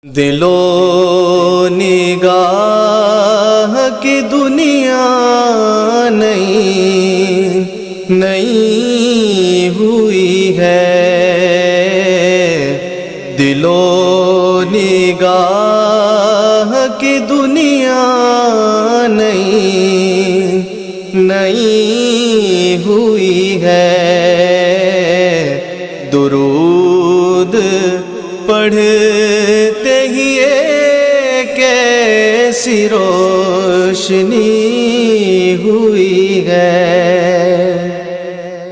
دل و نگاہ کی دنیا نئی ہوئی ہے، دل و نگاہ کی دنیا نئی ہوئی ہے۔ درود پڑھتے ہی ایک ایسی روشنی ہوئی ہے۔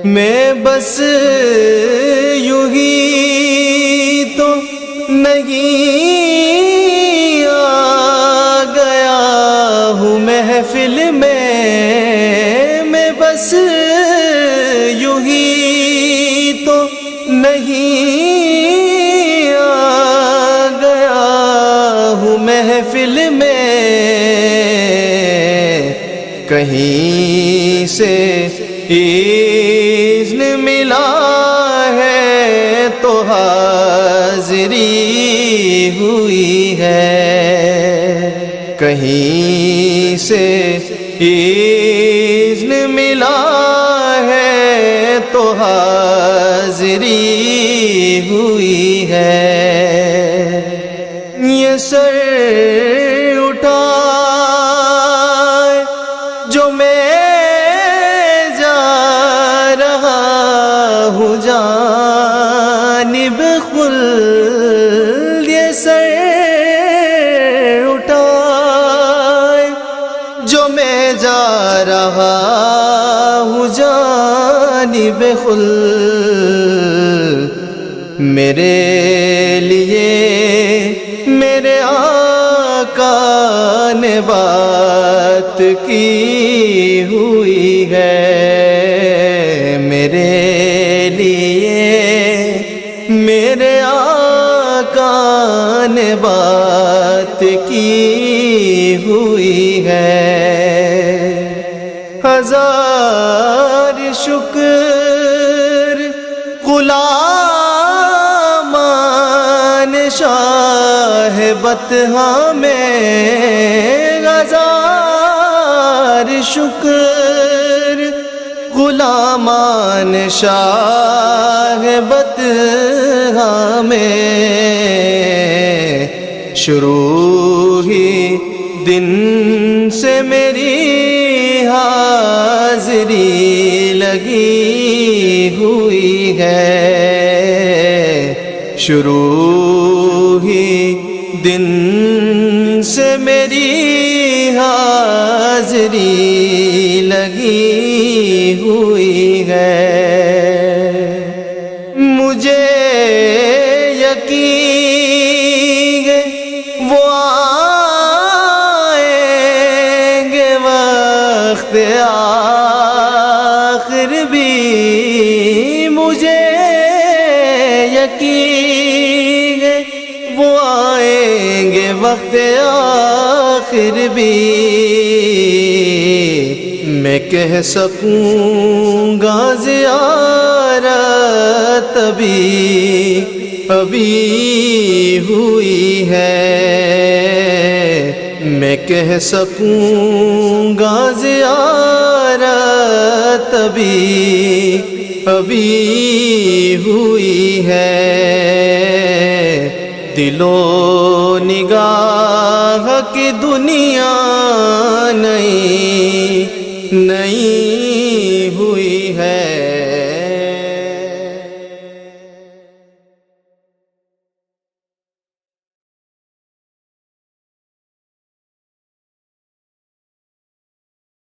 میں بس یوں ہی تو نہیں آ گیا ہوں محفل میں بس یوں ہی تو نہیں آ گیا ہوں محفل میں، کہیں سے اذن ملا ہے تو حاضری ہوئی ہے، کہیں سے اذن ملا ہے تو حاضری ہوئی ہے۔ یہ سر اٹھائے جو میں جا رہا ہوں جانب خلد، یہ سر اٹھائے جو میں جا رہا ہوں جانب خلد، میرے لیے میرے آقا نے بات کی ہوئی ہے، میرے لیے میرے آقا نے بات کی ہوئی ہے۔ ہزار شکر غلامان شاہ بطحا میں، ہزار شکر غلامان شاہ بطحا میں، شروع ہی دن سے میری حاضری لگی ہوئی ہے، شروع ہی دن سے میری حاضری لگی ہوئی ہے۔ مجھے یقین ہے وہ آئیں گے وقت آخر بھی، مجھے یقین ہے وہ آئیں گے وقت آخر بھی، میں کہہ سکوں گا زیارت ابھی ہوئی ہے، میں کہہ سکوں گا زیارت ابھی ہوئی ہے۔ دل و نگاہ کی دنیا نئی